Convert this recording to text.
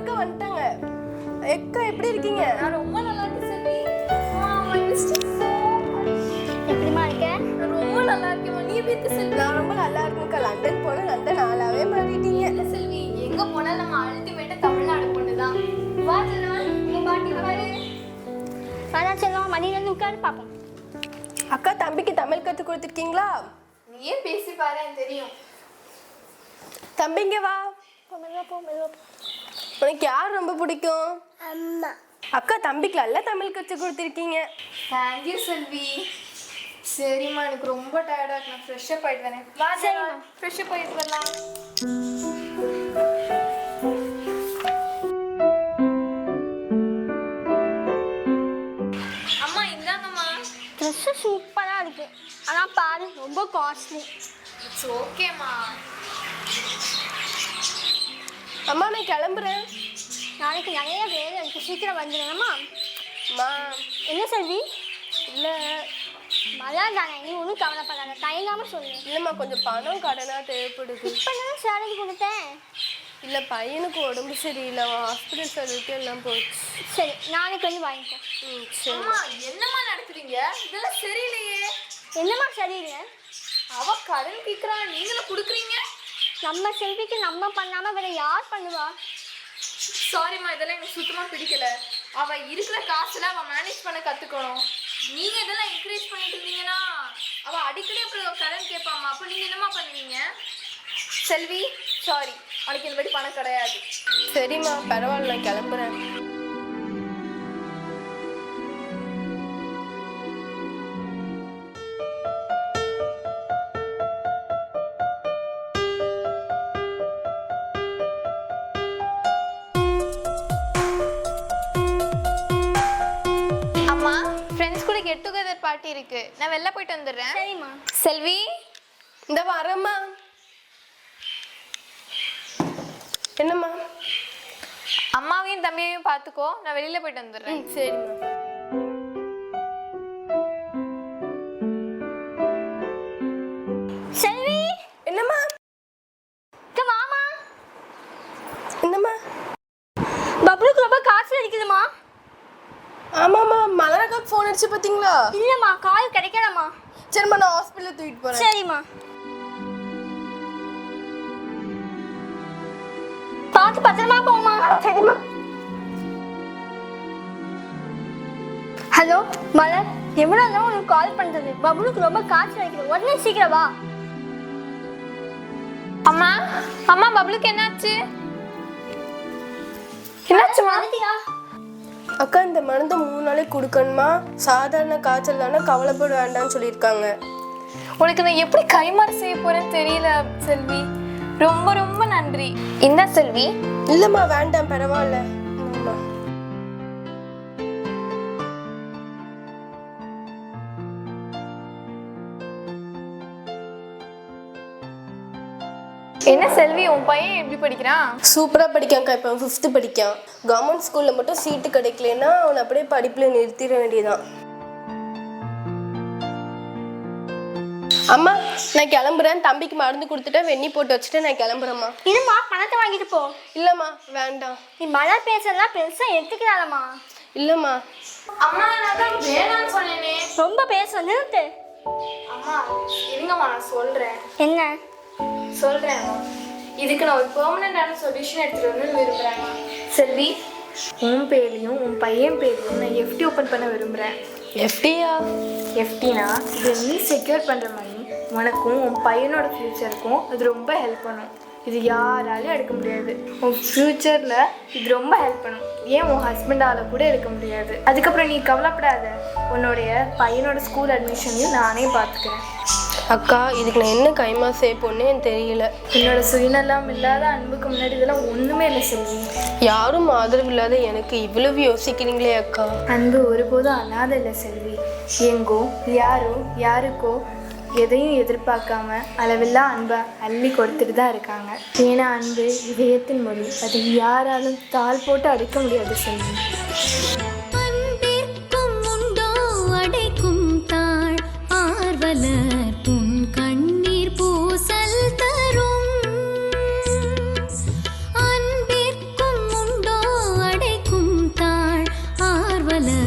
அக்கா வந்துட்டாங்க. அக்கா எப்படி இருக்கீங்க? நான் ரொம்ப நல்லா இருக்கேன் செல்வி. I missed you so much. எப்படிமா இருக்க? நான் ரொம்ப நல்லா இருக்கேன். நீ எப்படி இருக்க செல்வி? நான் ரொம்ப நல்லா இருக்கேன்க்கா. லண்டன் போன லண்டன் ஆளாவே மாறிட்டீங்க. இல்ல செல்வி, எங்க போனா நம்ம அல்டிமேட்டா தமிழ்நாடு பொண்ணுதான். வா செல்வன், உங்க பாட்டி பாரு. அதான் செல்வம், மணிலேருந்து உட்காந்து பார்ப்போம். அக்கா தம்பிக்கு தமிழ் கற்றுக் கொடுத்துருக்கீங்களா? நீயே பேசி பாரு, எனக்கு தெரியும். தம்பிங்க வா. உனக்கு யார் ரொம்ப பிடிக்கும்? அம்மா. அக்கா தம்பிக்கு நல்லா தமிழ் கற்றுக் கொடுத்துருக்கீங்க. தேங்க்யூ செல்வி. சரிம்மா, எனக்கு ரொம்ப டயர்டா இருக்கு. நான் ஃப்ரெஷ் அப் ஆயிட்டு வரேன். வா செல்வன், ஃப்ரெஷ் அப் ஆயிட்டு வரலாம். அம்மா இந்தாங்கம்மா. ட்ரெஸ்ஸு சூப்பராக இருக்கு. ஆனால் பாரு, ரொம்ப காஸ்ட்லி. இட்ஸ் ஓகேம்மா. அம்மா நான் கிளம்புறேன். நாளைக்கு நிறைய வேலை இருக்கு, சீக்கிரம் வந்துடுங்கம்மா. அம்மா என்ன செல்வி? இல்லை மழை தானே, நீ ஒன்றும் கவலைப்படாத, தயங்காமல் சொல்லு. இல்லைம்மா கொஞ்சம் பணம் கடனாக தேவைப்படுது. இப்போ தான் சேலரி கொடுத்தேன். இல்லை பையனுக்கு உடம்பு சரியில்லை, ஹாஸ்பிட்டல் செலவுக்கு எல்லாம் போச்சு. சரி, நாளைக்கு வந்து வாங்கிக்கோ. சரி. அம்மா என்னம்மா நடக்குறீங்க? இதெல்லாம் சரியில்லையே. என்னம்மா சரியில்லை? அவ கடன் கேட்குறா, நீங்களும் கொடுக்குறீங்க. நம்ம செல்விக்கு நம்ம பண்ணாமல் வேற யார் பண்ணுவா? சாரிம்மா, இதெல்லாம் எனக்கு சுத்தமாக பிடிக்கல. அவ இருக்கிற காசுல அவ மேனேஜ் பண்ண கற்றுக்கணும். நீங்க இதெல்லாம் என்கரேஜ் பண்ணிட்டு இருந்தீங்கன்னா அவ அடிக்கடி அப்புறம் கடன் கேட்பாமா. அப்போ நீங்க என்னம்மா பண்ணுவீங்க? செல்வி சாரி, அவனுக்கு இந்த மாதிரி பணம் கிடையாது. சரிம்மா பரவாயில்ல, நான் கிளம்புறேன். அம்மா, ஃப்ரெண்ட்ஸ் கூட கெட் டுகெதர் பார்ட்டி இருக்கு, நான் வெளில போயிட்டு வந்துடுறேன். சரிம்மா. செல்வி இந்த வரேம்மா. என்னம்மா? அம்மாவையும் தம்பியையும் பார்த்துக்கோ, நான் வெளியில போயிட்டு வந்துடுறேன். சரிம்மா. செல்வி. என்னம்மா? வாமா. என்னம்மா? பப்ளுக்கு ரொம்ப காசு அடிக்குதுமா. ஆமாம்மா, மலரக்காக்கு ஃபோன் அடிச்சு பார்த்தீங்களா? இல்லைம்மா, கால் கிடைக்கலம்மா. சரிம்மா நான் ஹாஸ்பிட்டலில் தூக்கிட்டு போகிறேன். சரிம்மா. பார்த்து பத்திரமா போமா. சரிம்மா. ஹலோ மலர், எவ்வளோ நேரம் உனக்கு கால் பண்ணுறது? பப்ளுக்கு ரொம்ப காசு அடிக்குது, உடனே சீக்கிரம் வா. அம்மா அம்மா, பப்ளுக்கு என்னாச்சு? என்னாச்சுமா? அக்கா இந்த மருந்து 3 நாளைக்கு கொடுக்கணுமா? சாதாரண காய்ச்சல் தானே, கவலைப்பட வேண்டாம்னு சொல்லியிருக்காங்க. உனக்கு நான் எப்படி கைமாறு செய்ய போறேன்னு தெரியல செல்வி. ரொம்ப ரொம்ப நன்றி. இந்த செல்வி. இல்லைம்மா வேண்டாம், பரவாயில்ல. ஆமாம். என்ன செல்வி, உன் பையன் எப்படி படிக்கிறான்? சூப்பராக படிக்கான்க்கா. இப்போ 5th படிக்கான். கவர்மெண்ட் ஸ்கூலில் மட்டும் சீட்டு கிடைக்கலன்னா அவனை அப்படியே படிப்பில் நிறுத்திட வேண்டியதான். அம்மா நான் கிளம்புறேன். தம்பிக்கு மருந்து கொடுத்துட்டு வெந்நி போட்டு வச்சுட்டு நான் கிளம்புறேம்மா. இருமா, பணத்தை வாங்கிட்டு போ. இல்லைம்மா வேண்டாம். நீ மலர் பேசலாம் பெருசாக எடுத்துக்கிறாளம்மா. இல்லைம்மா. அம்மா நான் தான் வேணாம்னு சொன்னேனே. ரொம்ப பேச நிறுத்து. அம்மா இருங்கம்மா, நான் சொல்றேன். என்ன சொல்றேன்? இதுக்கு நான் ஒரு பெர்மனன்டான சொல்யூஷன் எடுத்துட்டு வந்து விரும்புறேன். செல்வி, உன் பேர்லையும் உன் பையன் பேர்லையும் நான் எஃப்டி ஓப்பன் பண்ண விரும்புகிறேன். எஃப்டியா? எஃப்டினா இது நீ செக்யூர் பண்ணுற மணி, உனக்கும் உன் பையனோட ஃப்யூச்சருக்கும் அது ரொம்ப ஹெல்ப் பண்ணும். இது யாராலையும் எடுக்க முடியாது. உன் ஃப்யூச்சரில் இது ரொம்ப ஹெல்ப் பண்ணும். ஏன் உன் ஹஸ்பண்டால் கூட எடுக்க முடியாது. அதுக்கப்புறம் நீ கவலைப்படாத, உன்னுடைய பையனோட ஸ்கூல் அட்மிஷனையும் நானே பார்த்துக்கிறேன். அக்கா இதுக்கு நான் என்ன கைமா செய்ய போன்னு எனக்கு தெரியல. என்னோட சுயநலம் இல்லாத அன்புக்கு முன்னாடி இதெல்லாம் ஒன்றுமே இல்லை செல்வி. யாரும் ஆதரவு இல்லாத எனக்கு இவ்வளவு யோசிக்கிறீங்களே அக்கா. அன்பு ஒருபோதும் அனாதை இல்லை செல்வி. எங்கோ யாரோ யாருக்கோ எதையும் எதிர்பார்க்காம அளவில்லா அன்பை அள்ளி கொடுத்துட்டு தான் இருக்காங்க. ஏன்னா அன்பு இதயத்தின் மொழி, அது யாராலும் தாள் போட்டு அடிக்க முடியாது செல்வி. பூசல் தரும் அன்பிற்கும் உண்டோ பார்வல